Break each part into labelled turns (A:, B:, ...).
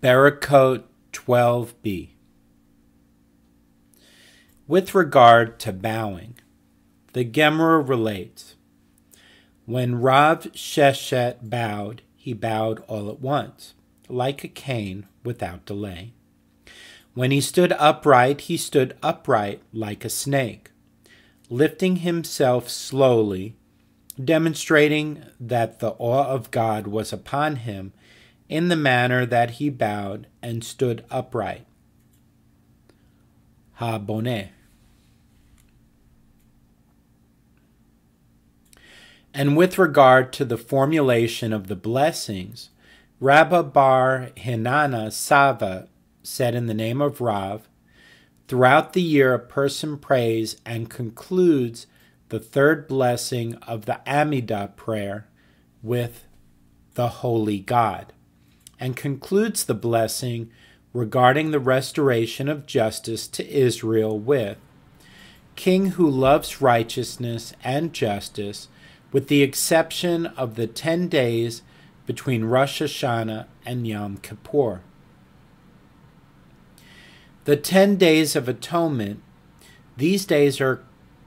A: Berakhot 12b. With regard to bowing, the Gemara relates, when Rav Sheshet bowed, he bowed all at once, like a cane without delay. When he stood upright like a snake, lifting himself slowly, demonstrating that the awe of God was upon him in the manner that he bowed and stood upright. Ha-boneh. And with regard to the formulation of the blessings, Rabbi Bar Hinana Sava said in the name of Rav, throughout the year a person prays and concludes the third blessing of the Amidah prayer with the Holy God, and concludes the blessing regarding the restoration of justice to Israel with, King who loves righteousness and justice, with the exception of the 10 days between Rosh Hashanah and Yom Kippur. The 10 days of atonement, these days are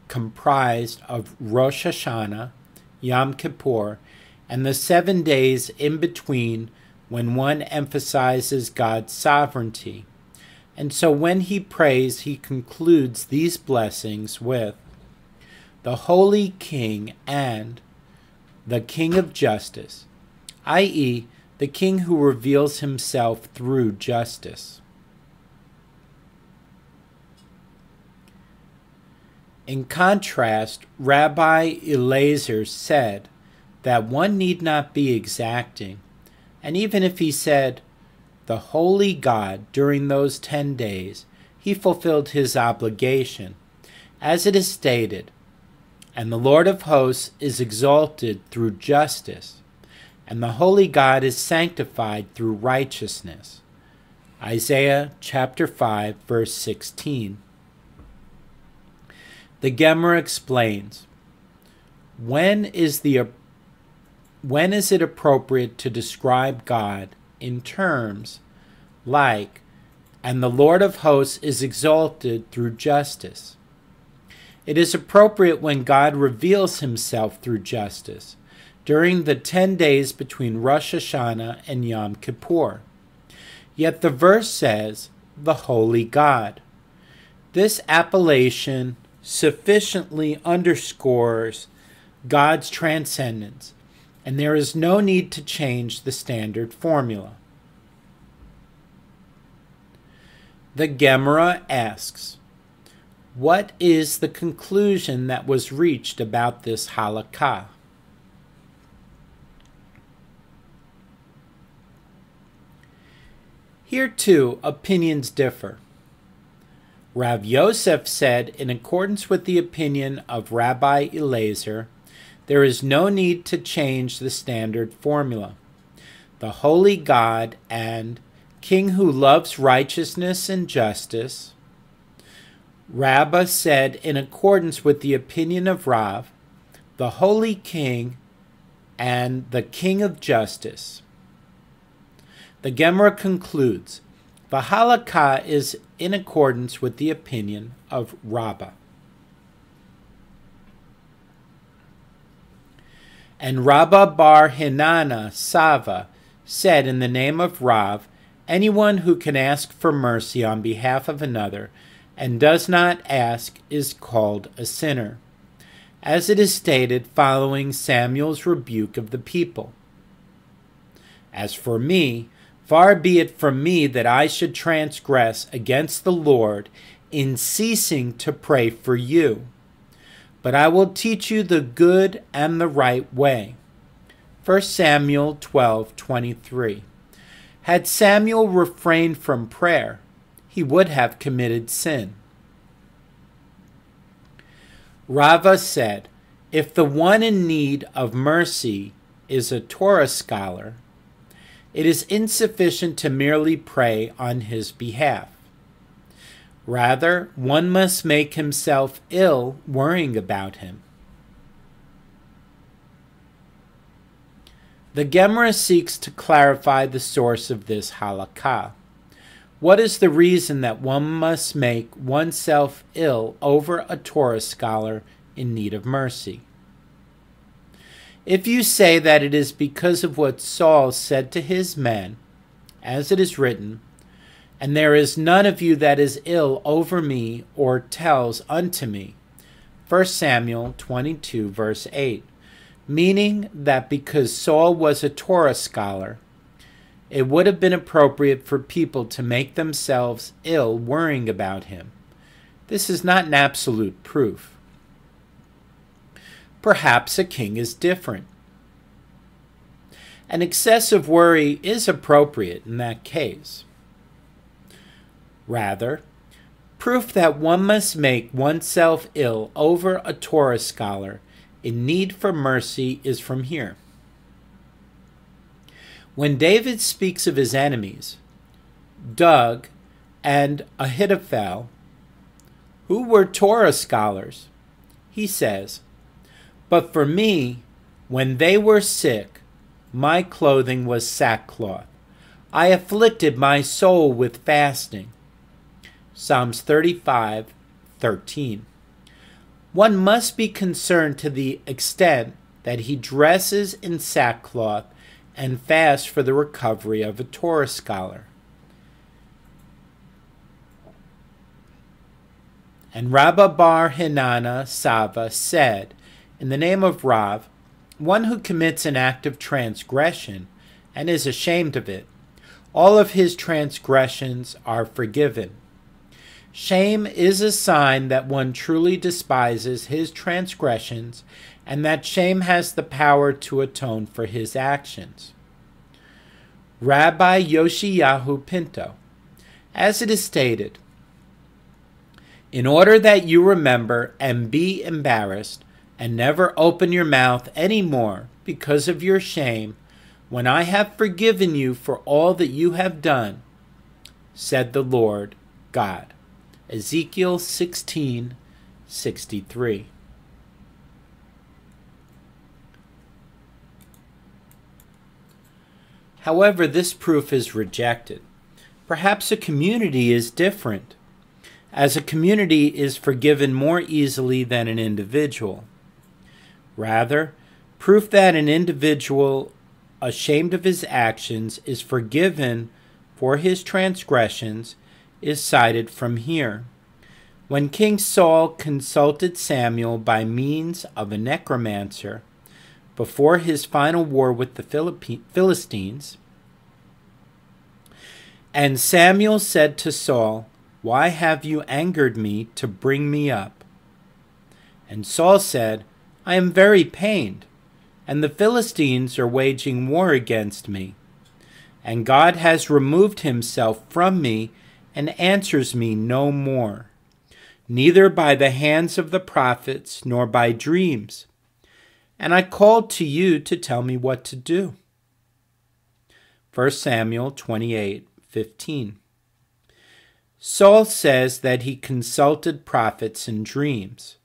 A: comprised of Rosh Hashanah, Yom Kippur, and the 7 days in between when one emphasizes God's sovereignty. And so when he prays, he concludes these blessings with the Holy King and the King of Justice, i.e., the King who reveals himself through justice. In contrast, Rabbi Eliezer said that one need not be exacting, and even if he said, the Holy God during those 10 days, he fulfilled his obligation, as it is stated, and the Lord of hosts is exalted through justice, and the Holy God is sanctified through righteousness. Isaiah chapter 5, verse 16. The Gemara explains, when is it appropriate to describe God in terms like, and the Lord of hosts is exalted through justice? It is appropriate when God reveals himself through justice during the 10 days between Rosh Hashanah and Yom Kippur. Yet the verse says, the Holy God. This appellation sufficiently underscores God's transcendence, and there is no need to change the standard formula. The Gemara asks, what is the conclusion that was reached about this halakha? Here too, opinions differ. Rav Yosef said, in accordance with the opinion of Rabbi Eliezer, there is no need to change the standard formula. The Holy God and King who loves righteousness and justice. Rabbah said, in accordance with the opinion of Rav, the Holy King and the King of Justice. The Gemara concludes, the halakha is in accordance with the opinion of Rabbah. And Rabbi Bar Hinana Sava said in the name of Rav, anyone who can ask for mercy on behalf of another and does not ask is called a sinner, as it is stated following Samuel's rebuke of the people. As for me, far be it from me that I should transgress against the Lord in ceasing to pray for you. But I will teach you the good and the right way. 1 Samuel 12:23. Had Samuel refrained from prayer, he would have committed sin. Rava said, if the one in need of mercy is a Torah scholar, it is insufficient to merely pray on his behalf. Rather, one must make himself ill worrying about him. The Gemara seeks to clarify the source of this halakha. What is the reason that one must make oneself ill over a Torah scholar in need of mercy? If you say that it is because of what Saul said to his men, as it is written, "And there is none of you that is ill over me or tells unto me," 1 Samuel 22, verse 8, meaning that because Saul was a Torah scholar, it would have been appropriate for people to make themselves ill worrying about him. This is not an absolute proof. Perhaps a king is different. An excessive worry is appropriate in that case. Rather, proof that one must make oneself ill over a Torah scholar in need for mercy is from here. When David speaks of his enemies, Doeg and Ahithophel, who were Torah scholars, he says, "But for me, when they were sick, my clothing was sackcloth. I afflicted my soul with fasting." Psalms 35:13. One must be concerned to the extent that he dresses in sackcloth and fasts for the recovery of a Torah scholar. And Rabba bar Hinana Sava said, in the name of Rav, one who commits an act of transgression and is ashamed of it, all of his transgressions are forgiven. Shame is a sign that one truly despises his transgressions and that shame has the power to atone for his actions. Rabbi Yoshiyahu Pinto, as it is stated, in order that you remember and be embarrassed and never open your mouth any more because of your shame, when I have forgiven you for all that you have done, said the Lord God. Ezekiel 16:63. However, this proof is rejected. Perhaps a community is different, as a community is forgiven more easily than an individual. Rather, proof that an individual ashamed of his actions is forgiven for his transgressions is cited from here. When King Saul consulted Samuel by means of a necromancer before his final war with the Philistines, and Samuel said to Saul, "Why have you angered me to bring me up?" And Saul said, "I am very pained, and the Philistines are waging war against me. And God has removed himself from me and answers me no more, neither by the hands of the prophets nor by dreams. And I called to you to tell me what to do." 1 Samuel 28:15. Saul says that he consulted prophets in dreams,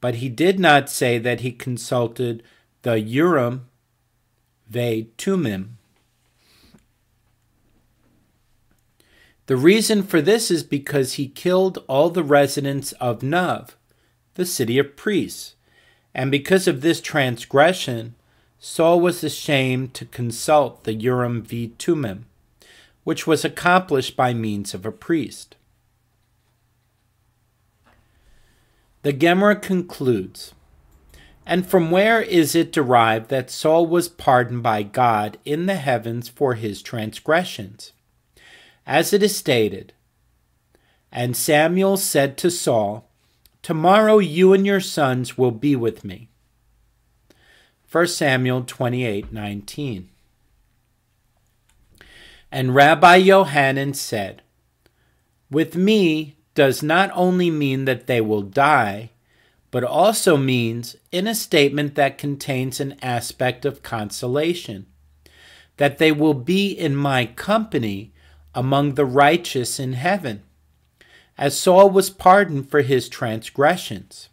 A: but he did not say that he consulted the Urim Thummim. The reason for this is because he killed all the residents of Nov, the city of priests, and because of this transgression, Saul was ashamed to consult the Urim Thummim, which was accomplished by means of a priest. The Gemara concludes, "And from where is it derived that Saul was pardoned by God in the heavens for his transgressions? As it is stated, and Samuel said to Saul, 'Tomorrow you and your sons will be with me.' 1 Samuel 28:19. And Rabbi Yohanan said, 'With me does not only mean that they will die, but also means in a statement that contains an aspect of consolation, that they will be in my company among the righteous in heaven, as Saul was pardoned for his transgressions.'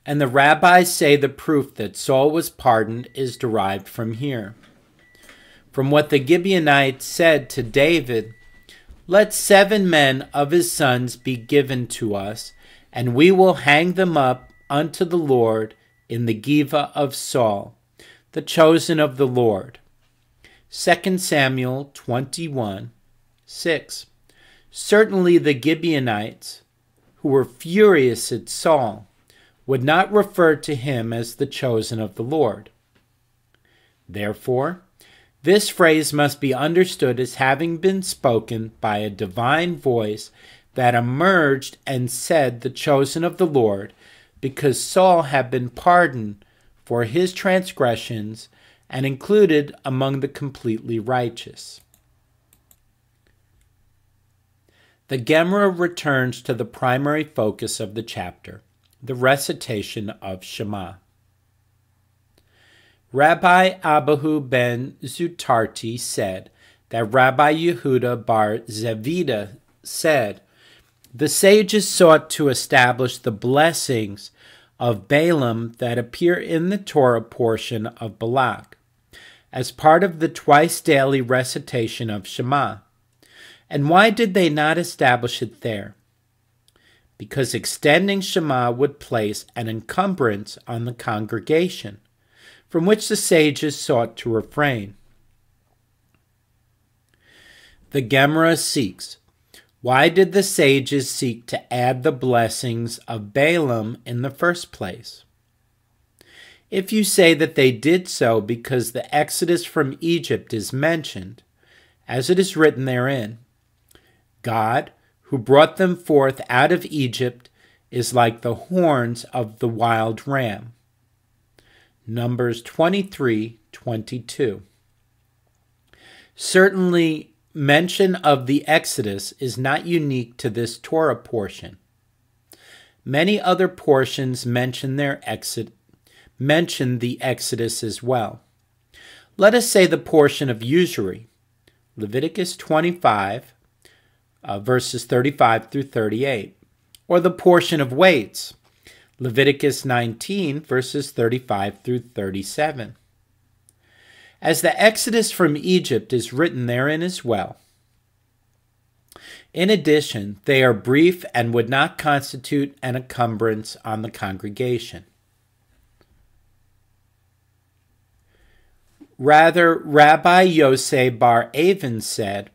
A: And the rabbis say the proof that Saul was pardoned is derived from here. From what the Gibeonites said to David, "Let 7 men of his sons be given to us, and we will hang them up unto the Lord in the Giva of Saul, the chosen of the Lord." 2 Samuel 21:6. Certainly the Gibeonites, who were furious at Saul, would not refer to him as the chosen of the Lord. Therefore, this phrase must be understood as having been spoken by a divine voice that emerged and said the chosen of the Lord, because Saul had been pardoned for his transgressions and included among the completely righteous. The Gemara returns to the primary focus of the chapter, the recitation of Shema. Rabbi Abahu ben Zutarti said that Rabbi Yehuda bar Zevida said, "The sages sought to establish the blessings of Balaam that appear in the Torah portion of Balak, as part of the twice-daily recitation of Shema. And why did they not establish it there? Because extending Shema would place an encumbrance on the congregation, from which the sages sought to refrain." The Gemara seeks, why did the sages seek to add the blessings of Balaam in the first place? If you say that they did so because the exodus from Egypt is mentioned, as it is written therein, God, who brought them forth out of Egypt, is like the horns of the wild ram. Numbers 23:22. Certainly, mention of the Exodus is not unique to this Torah portion. Many other portions mention the Exodus as well. Let us say the portion of usury, Leviticus 25, verses 35 through 38, or the portion of weights, Leviticus 19, verses 35 through 37. As the Exodus from Egypt is written therein as well. In addition, they are brief and would not constitute an encumbrance on the congregation. Rather, Rabbi Yosei bar Avin said,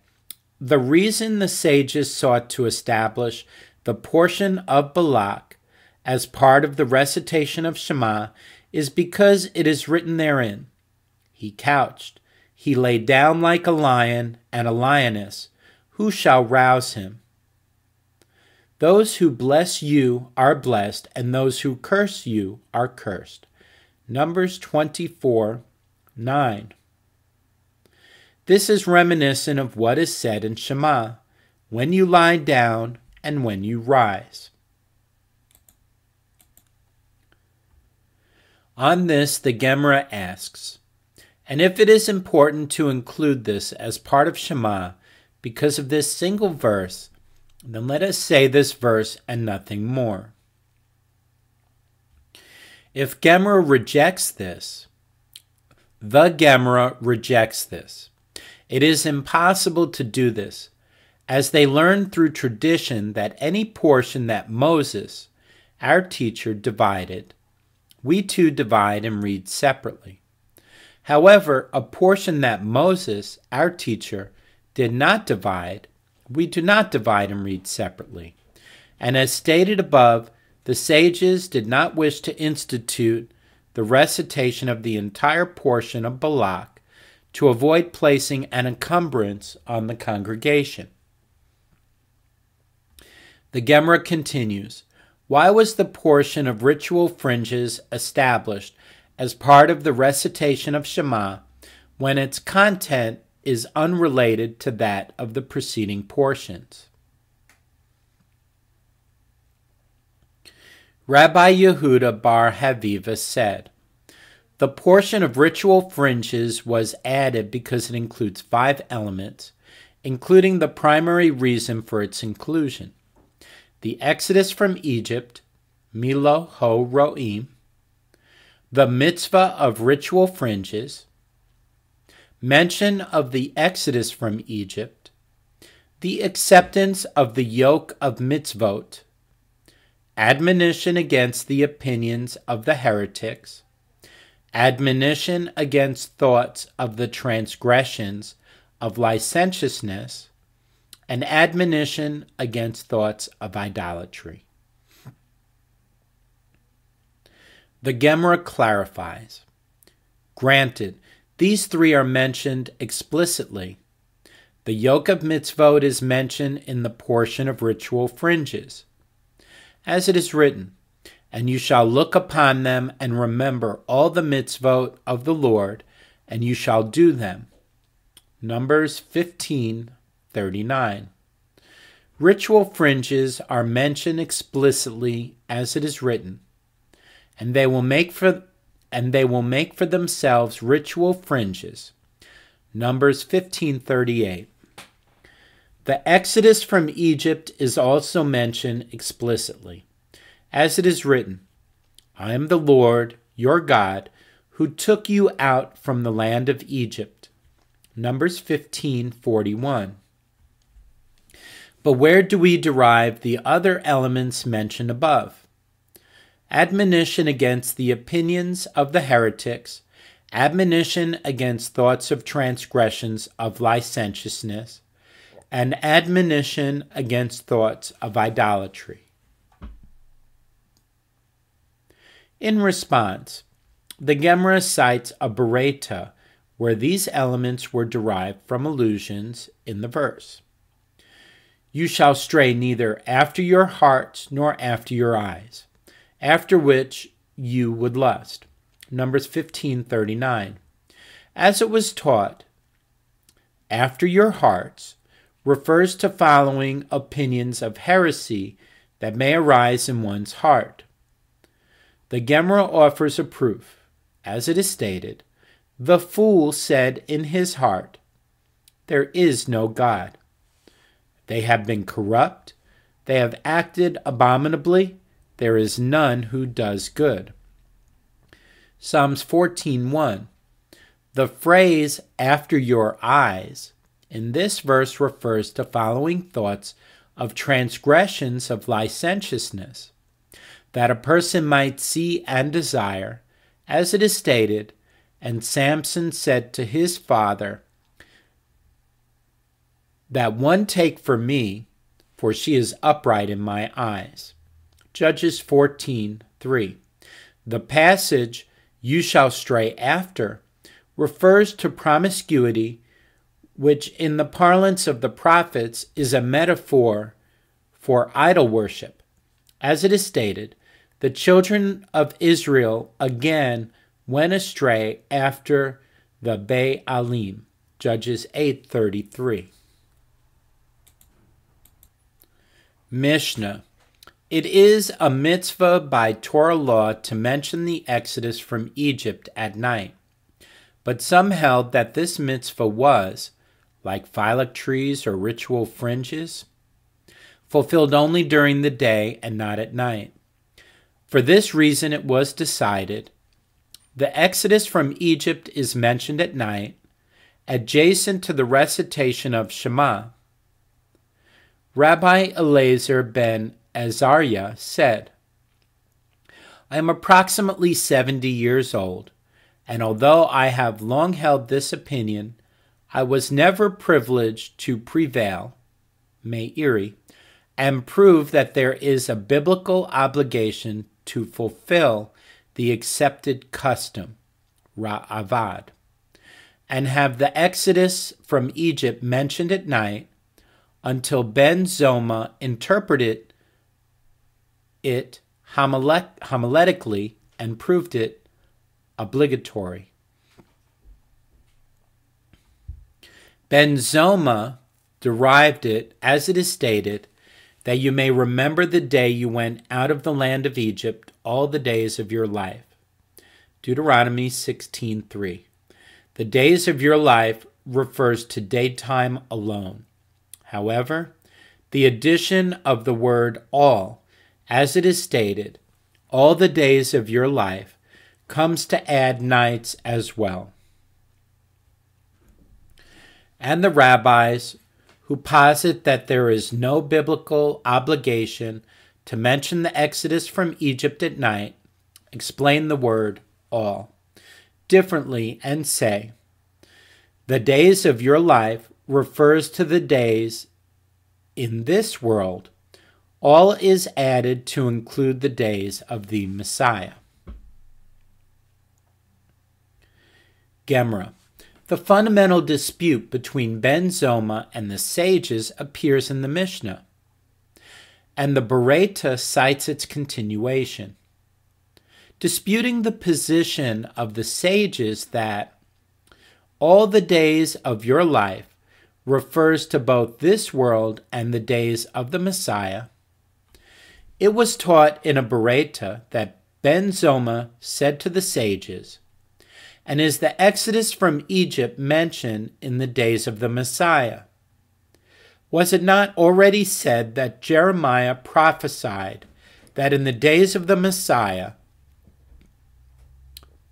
A: the reason the sages sought to establish the portion of Balak as part of the recitation of Shema is because it is written therein, "He couched, he lay down like a lion and a lioness. Who shall rouse him?" Those who bless you are blessed, and those who curse you are cursed. Numbers 24:9. This is reminiscent of what is said in Shema, when you lie down and when you rise. On this, the Gemara asks, and if it is important to include this as part of Shema because of this single verse, then let us say this verse and nothing more. If Gemara rejects this, the Gemara rejects this. It is impossible to do this, as they learned through tradition that any portion that Moses, our teacher, divided, we too divide and read separately. However, a portion that Moses, our teacher, did not divide, we do not divide and read separately. And as stated above, the sages did not wish to institute the recitation of the entire portion of Balak to avoid placing an encumbrance on the congregation. The Gemara continues, why was the portion of ritual fringes established as part of the recitation of Shema when its content is unrelated to that of the preceding portions? Rabbi Yehuda bar Haviva said, the portion of ritual fringes was added because it includes 5 elements, including the primary reason for its inclusion: the exodus from Egypt, Milo Ho Roim, the mitzvah of ritual fringes, mention of the exodus from Egypt, the acceptance of the yoke of mitzvot, admonition against the opinions of the heretics, admonition against thoughts of the transgressions of licentiousness, and admonition against thoughts of idolatry. The Gemara clarifies. Granted, these three are mentioned explicitly. The yoke of mitzvot is mentioned in the portion of ritual fringes. As it is written, "And you shall look upon them and remember all the mitzvot of the Lord, and you shall do them." Numbers 15:39. Ritual fringes are mentioned explicitly as it is written, and they will make for themselves ritual fringes. Numbers 15:38. The exodus from Egypt is also mentioned explicitly, as it is written, "I am the Lord, your God, who took you out from the land of Egypt." Numbers 15:41. But where do we derive the other elements mentioned above? Admonition against the opinions of the heretics, admonition against thoughts of transgressions of licentiousness, and admonition against thoughts of idolatry. In response, the Gemara cites a Bereta where these elements were derived from allusions in the verse. "You shall stray neither after your hearts nor after your eyes, after which you would lust." Numbers 15:39. As it was taught, "after your hearts" refers to following opinions of heresy that may arise in one's heart. The Gemara offers a proof. As it is stated, "The fool said in his heart, 'There is no God.' They have been corrupt, they have acted abominably, there is none who does good." Psalms 14:1. The phrase, "after your eyes," in this verse refers to following thoughts of transgressions of licentiousness, that a person might see and desire, as it is stated, "And Samson said to his father, that one take for me, for she is upright in my eyes." Judges 14:3. The passage, "You shall stray after," refers to promiscuity, which in the parlance of the prophets is a metaphor for idol worship. As it is stated, the children of Israel again went astray after the Baalim. Judges 8:33. Mishnah. It is a mitzvah by Torah law to mention the exodus from Egypt at night, but some held that this mitzvah was, like phylacteries or ritual fringes, fulfilled only during the day and not at night. For this reason it was decided, the exodus from Egypt is mentioned at night, adjacent to the recitation of Shema. Rabbi Eliezer ben Azariah said, "I am approximately 70 years old, and although I have long held this opinion, I was never privileged to prevail, Meiri, and prove that there is a biblical obligation to fulfill the accepted custom, Ra'avad, and have the exodus from Egypt mentioned at night until Ben Zoma interpreted it homiletically and proved it obligatory." Ben Zoma derived it, as it is stated, that you may remember the day you went out of the land of Egypt all the days of your life. Deuteronomy 16:3. The days of your life refers to daytime alone. However, the addition of the word all, as it is stated, all the days of your life comes to add nights as well. And the rabbis, who posit that there is no biblical obligation to mention the exodus from Egypt at night, explain the word all differently and say, the days of your life refers to the days in this world. All is added to include the days of the Messiah. Gemara. The fundamental dispute between Ben Zoma and the sages appears in the Mishnah, and the Berakhot cites its continuation, disputing the position of the sages that all the days of your life refers to both this world and the days of the Messiah. It was taught in a Berakhot that Ben Zoma said to the sages, and is the exodus from Egypt mentioned in the days of the Messiah? Was it not already said that Jeremiah prophesied that in the days of the Messiah,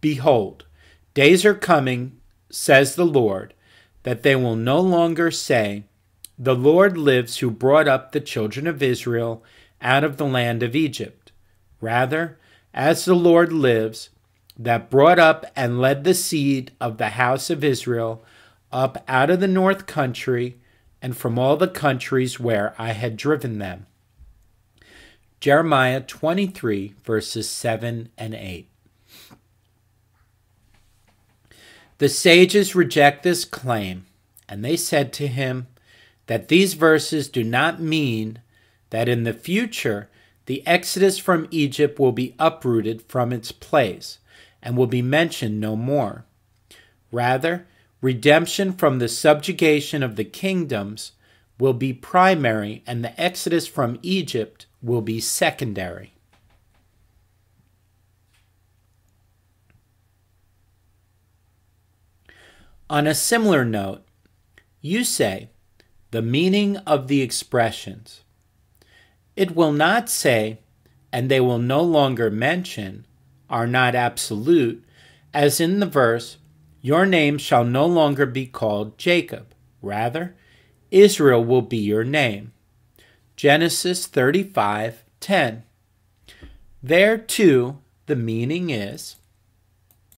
A: behold, days are coming, says the Lord, that they will no longer say, the Lord lives who brought up the children of Israel out of the land of Egypt. Rather, as the Lord lives, that brought up and led the seed of the house of Israel up out of the north country and from all the countries where I had driven them. Jeremiah 23, verses 7 and 8. The sages reject this claim, and they said to him that these verses do not mean that in the future the exodus from Egypt will be uprooted from its place and will be mentioned no more. Rather, redemption from the subjugation of the kingdoms will be primary, and the exodus from Egypt will be secondary. On a similar note, you say, the meaning of the expressions. It will not say, and they will no longer mention, are not absolute, as in the verse, your name shall no longer be called Jacob. Rather, Israel will be your name. Genesis 35:10. There, too, the meaning is,